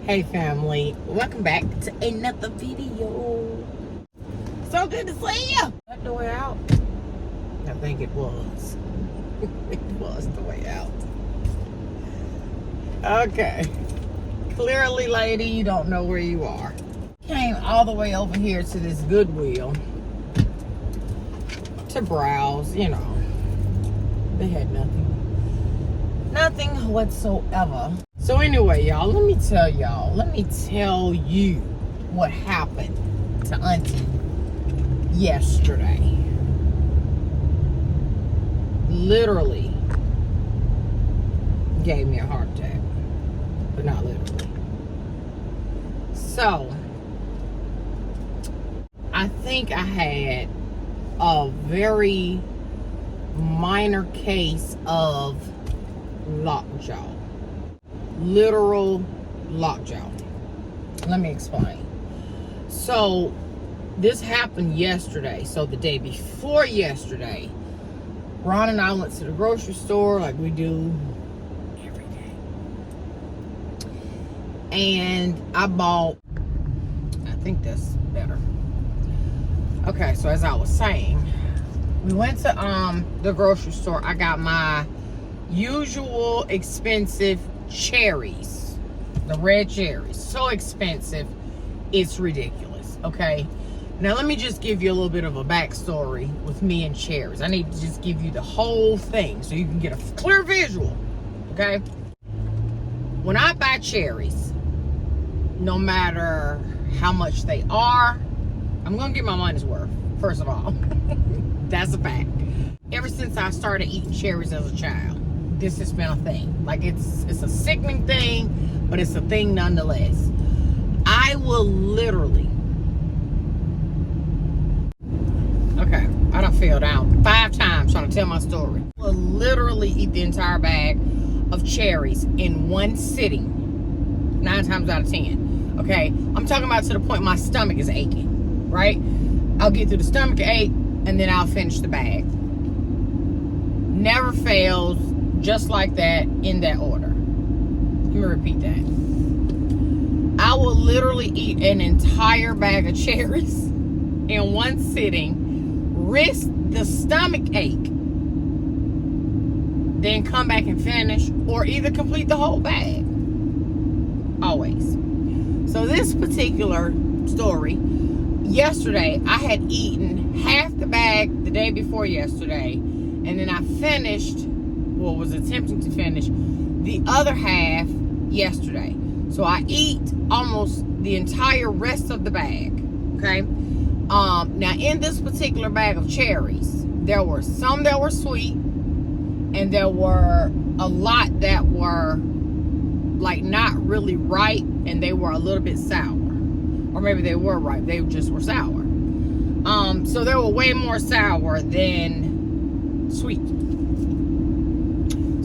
Hey family, welcome back to another video. So good to see you. That the way out? I think it was. It was the way out. Okay. Clearly, lady, you don't know where you are. Came all the way over here to this Goodwill to browse, you know. They had nothing. Nothing whatsoever. So anyway, y'all, let me tell you what happened to Auntie yesterday. Literally gave me a heart attack, but not literally. So, I think I had a very minor case of lockjaw. Literal lockjaw. Let me explain. So this happened yesterday. So the day before yesterday, Ron and I went to the grocery store like we do every day. And I bought, I think that's better. Okay, so as I was saying, we went to the grocery store. I got my usual expensive cherries, the red cherries. So expensive, it's ridiculous. Okay, now let me just give you a little bit of a backstory with me and cherries. I need to just give you the whole thing so you can get a clear visual. Okay, when I buy cherries, no matter how much they are, I'm gonna get my money's worth. First of all, that's a fact. Ever since I started eating cherries as a child, this has been a thing. Like it's a sickening thing, but it's a thing nonetheless. I will literally, okay, I done fell down 5 times trying to tell my story. I will literally eat the entire bag of cherries in one sitting, 9 times out of 10. Okay, I'm talking about to the point my stomach is aching, right? I'll get through the stomach ache and then I'll finish the bag. Never fails. Just like that, in that order. Let me repeat that. I will literally eat an entire bag of cherries in one sitting, risk the stomach ache, then come back and finish, or either complete the whole bag. Always. So this particular story, yesterday, I had eaten half the bag the day before yesterday, and then I finished, well, was attempting to finish the other half yesterday. So I eat almost the entire rest of the bag. Okay. Now in this particular bag of cherries, there were some that were sweet, and there were a lot that were like not really ripe, and they were a little bit sour, or maybe they were ripe. They just were sour. So they were way more sour than sweet.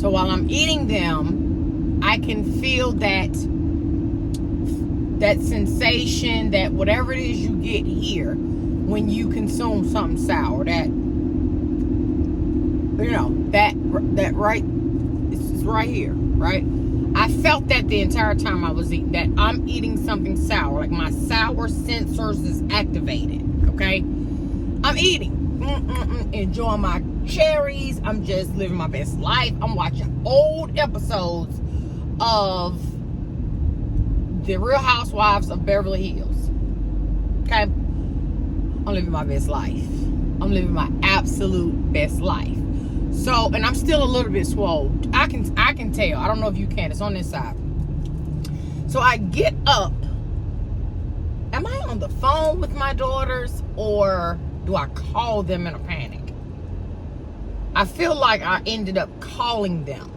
So while I'm eating them, I can feel that sensation, that whatever it is you get here when you consume something sour, that, you know, that right, it's right here, right? I felt that the entire time I was eating, that I'm eating something sour, like my sour sensors is activated, okay? I'm eating. Enjoying my cherries. I'm just living my best life. I'm watching old episodes of The Real Housewives of Beverly Hills. Okay? I'm living my best life. I'm living my absolute best life. So, and I'm still a little bit swole. I can tell. I don't know if you can. It's on this side. So I get up. Am I on the phone with my daughters, or do I call them in a panic? I feel like I ended up calling them.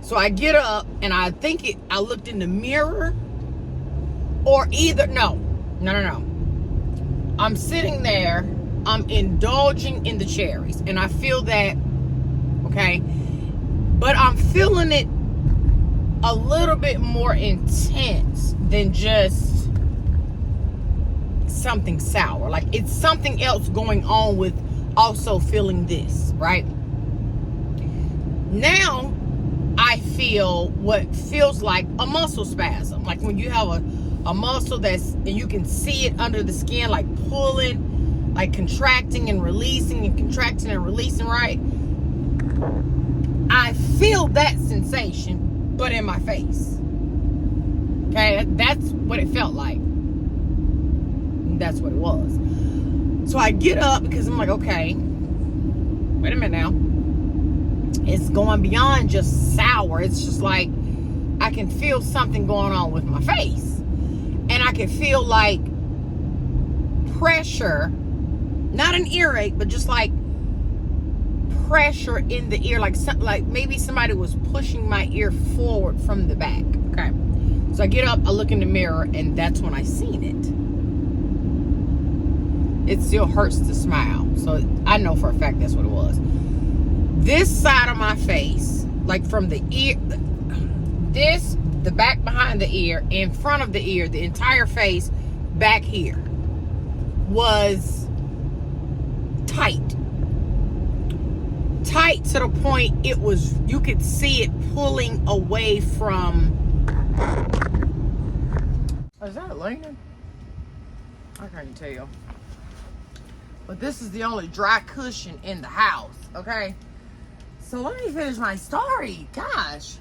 So I get up and I looked in the mirror, or either, no. I'm sitting there, I'm indulging in the cherries, and I feel that, okay, but I'm feeling it a little bit more intense than just something sour. Like it's something else going on with also feeling this, right? Now I feel what feels like a muscle spasm. Like when you have a muscle and you can see it under the skin, like pulling, like contracting and releasing and contracting and releasing, right? I feel that sensation, but in my face. Okay, that's what it felt like. That's what it was. So I get up because I'm like, okay, wait a minute now. It's going beyond just sour. It's just like I can feel something going on with my face. And I can feel like pressure, not an earache, but just like pressure in the ear, like maybe somebody was pushing my ear forward from the back. Okay, so I get up, I look in the mirror, and that's when I seen it. It still hurts to smile, so I know for a fact that's what it was. This side of my face, like from the ear, the back behind the ear, in front of the ear, the entire face back here was tight to the point you could see it pulling away from. Is that leaning? I can't tell. But this is the only dry cushion in the house, okay? So let me finish my story, gosh,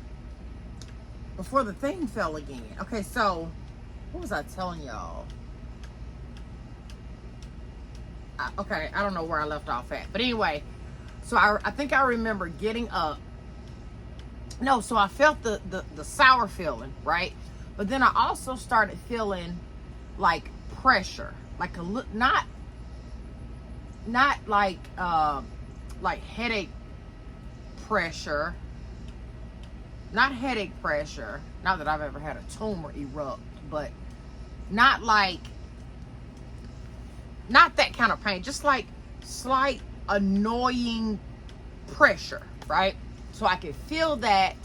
before the thing fell again. Okay, so what was I telling y'all? Okay, I don't know where I left off at, but anyway. So I think I remember getting up. No, so I felt the sour feeling, right? But then I also started feeling like pressure, like not like headache pressure, not headache pressure. Not that I've ever had a tumor erupt, but not that kind of pain. Just like slight annoying pressure, right? So I could feel that,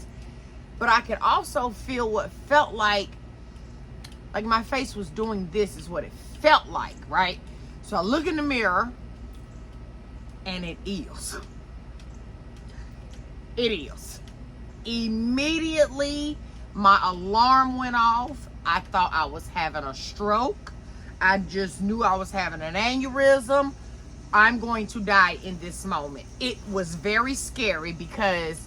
but I could also feel what felt like my face was doing this is what it felt like, right? So I look in the mirror and it is. It is. Immediately my alarm went off. I thought I was having a stroke. I just knew I was having an aneurysm. I'm going to die in this moment. It was very scary because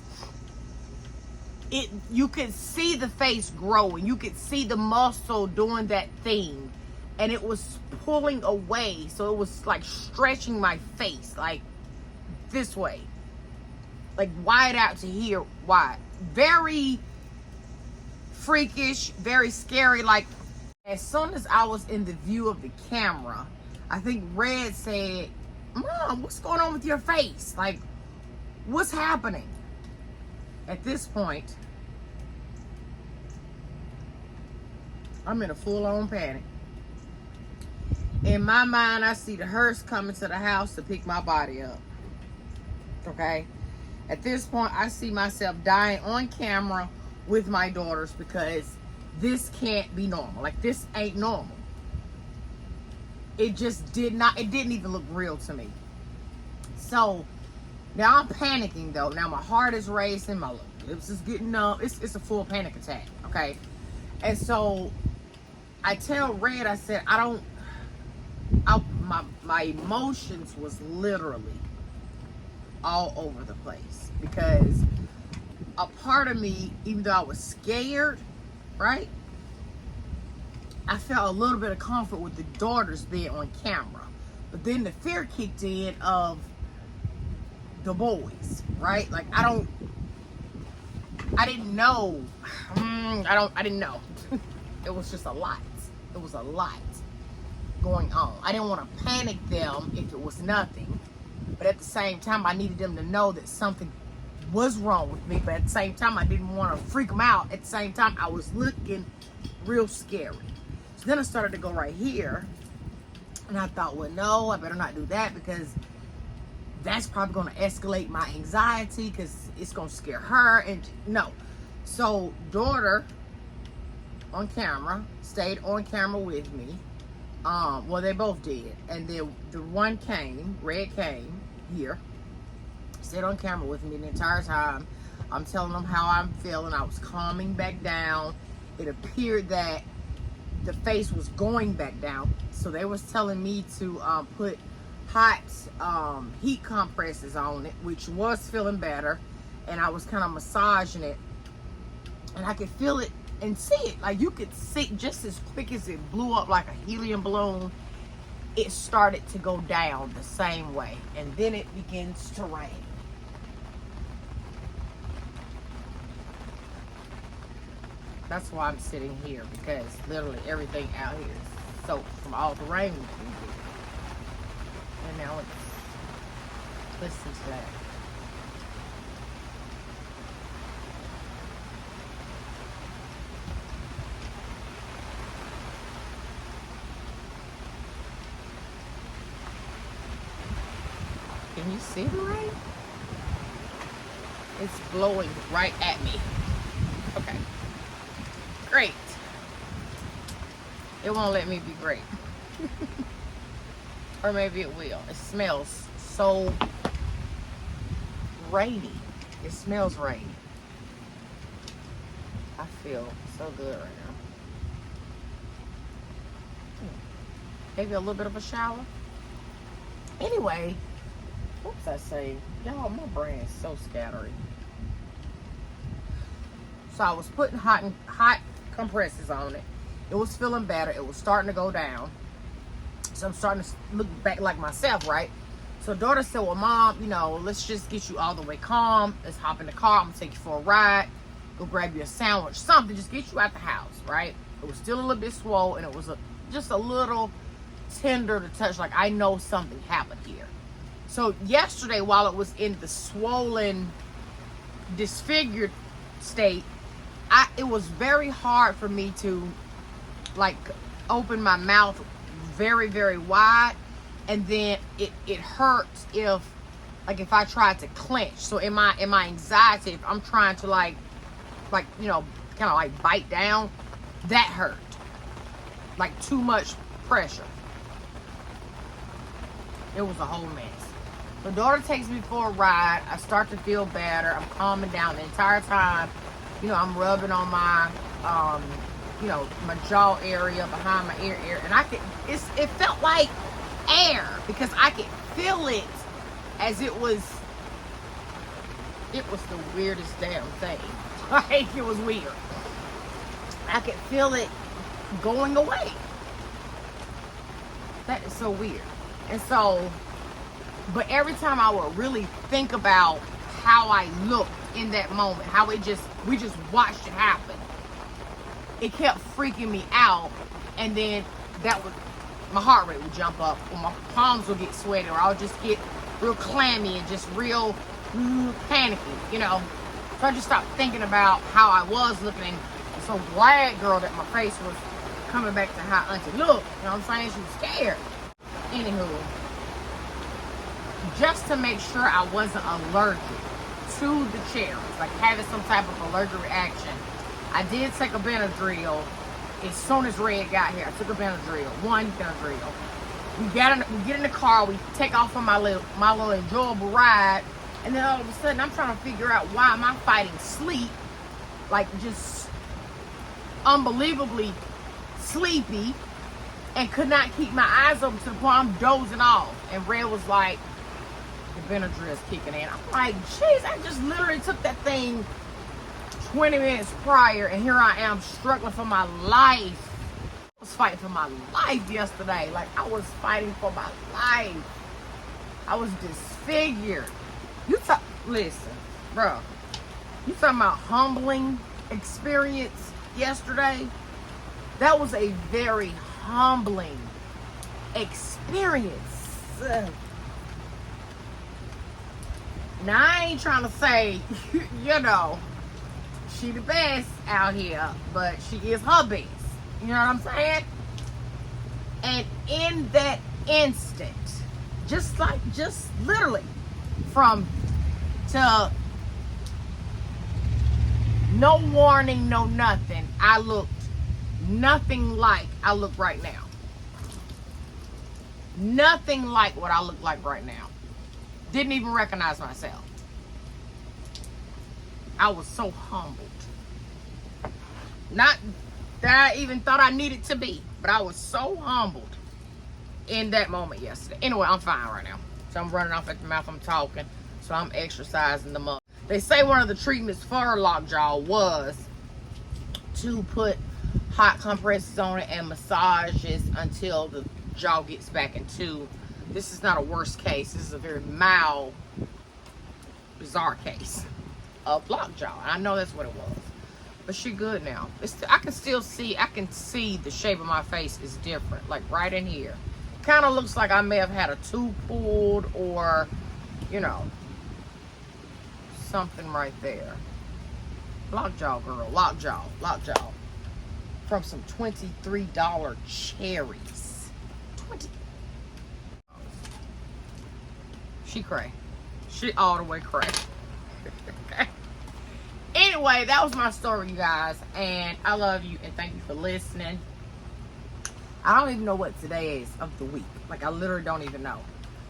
you could see the face growing. You could see the muscle doing that thing. And it was pulling away. So it was like stretching my face like this way. Like wide out to here, wide. Very freakish, very scary. Like as soon as I was in the view of the camera, I think Red said, "Mom, what's going on with your face? Like, what's happening?" At this point, I'm in a full-on panic. In my mind, I see the hearse coming to the house to pick my body up. Okay? At this point, I see myself dying on camera with my daughters because this can't be normal. Like, this ain't normal. It just didn't even look real to me. So now I'm panicking though. Now my heart is racing, my lips is getting numb. It's a full panic attack, okay? And so I tell Red, I said, my emotions was literally all over the place because a part of me, even though I was scared, right? I felt a little bit of comfort with the daughters being on camera. But then the fear kicked in of the boys, right? Like, I didn't know. I didn't know. It was just a lot. It was a lot going on. I didn't want to panic them if it was nothing. But at the same time, I needed them to know that something was wrong with me. But at the same time, I didn't want to freak them out. At the same time, I was looking real scary. So then I started to go right here. And I thought, well, no, I better not do that because that's probably going to escalate my anxiety because it's going to scare her. And no. So daughter on camera stayed on camera with me. Well, they both did. And then the one came, Red came here, stayed on camera with me the entire time. I'm telling them how I'm feeling. I was calming back down. It appeared that the face was going back down. So they was telling me to put hot heat compresses on it, which was feeling better. And I was kind of massaging it. And I could feel it and see it. Like you could see just as quick as it blew up like a helium balloon, it started to go down the same way. And then it begins to rain. That's why I'm sitting here, because literally everything out here is soaked from all the rain we've been getting. And now it's, listen to that. Can you see the rain? It's blowing right at me. Okay. Great. It won't let me be great. Or maybe it will. It smells so rainy. It smells rainy. I feel so good right now. Maybe a little bit of a shower. Anyway, what was I saying? Y'all, my brain is so scattered. So I was putting hot compresses on it. It was feeling better. It was starting to go down. So I'm starting to look back like myself, right? So daughter said, well, Mom, you know, let's just get you all the way calm. Let's hop in the car. I'm going to take you for a ride. Go grab you a sandwich, something. Just get you out the house, right? It was still a little bit swollen, and it was just a little tender to touch. Like, I know something happened here. So yesterday, while it was in the swollen, disfigured state, it was very hard for me to like open my mouth very, very wide, and then it hurts if I tried to clench. So in my anxiety, if I'm trying to like you know, kind of like bite down, that hurt. Like too much pressure. It was a whole mess. The daughter takes me for a ride. I start to feel better. I'm calming down the entire time. You know, I'm rubbing on my, you know, my jaw area, behind my ear area. And it felt like air, because I could feel it as it was the weirdest damn thing. Like, it was weird. I could feel it going away. That is so weird. And so, but every time I would really think about how I looked in that moment, how we just watched it happen, it kept freaking me out. And then my heart rate would jump up, or my palms would get sweaty, or I would just get real clammy and just real panicky, you know. So I just stopped thinking about how I was looking. I'm so glad, girl, that my face was coming back to how Auntie looked. You know what I'm saying? She was scared. Anywho, just to make sure I wasn't allergic to the cherries, like having some type of allergic reaction, I did take a Benadryl. As soon as Red got here, I took a one Benadryl. We get in the car, we take off on my little enjoyable ride, and then all of a sudden I'm trying to figure out why am I fighting sleep, like just unbelievably sleepy, and could not keep my eyes open to the point I'm dozing off. And Red was like, the Benadryl is kicking in. I'm like, jeez, I just literally took that thing 20 minutes prior, and here I am struggling for my life. I was fighting for my life yesterday. Like, I was fighting for my life. I was disfigured. Listen, bro. You talking about humbling experience yesterday? That was a very humbling experience. Now, I ain't trying to say, you know, she the best out here, but she is her best. You know what I'm saying? And in that instant, just literally to no warning, no nothing, I looked nothing like I look right now. Nothing like what I look like right now. Didn't even recognize myself. I was so humbled. Not that I even thought I needed to be, but I was so humbled in that moment yesterday. Anyway, I'm fine right now. So I'm running off at the mouth, I'm talking. So I'm exercising the muscle. They say one of the treatments for lockjaw was to put hot compresses on it and massages until the jaw gets back into. This is not a worst case. This is a very mild, bizarre case of lockjaw. I know that's what it was. But she good now. I can still see, I can see the shape of my face is different. Like right in here. Kind of looks like I may have had a tooth pulled or, you know, something right there. Lockjaw, girl. Lockjaw. Lockjaw. From some $23 cherries. 20. She cray. She all the way cray. Anyway, that was my story, you guys. And I love you and thank you for listening. I don't even know what today is of the week. Like, I literally don't even know.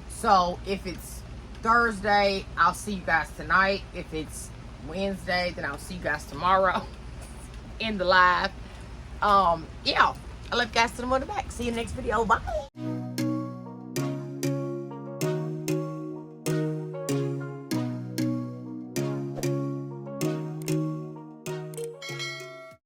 So, if it's Thursday, I'll see you guys tonight. If it's Wednesday, then I'll see you guys tomorrow in the live. Yeah. I love you guys to the moon and back. See you in the next video. Bye.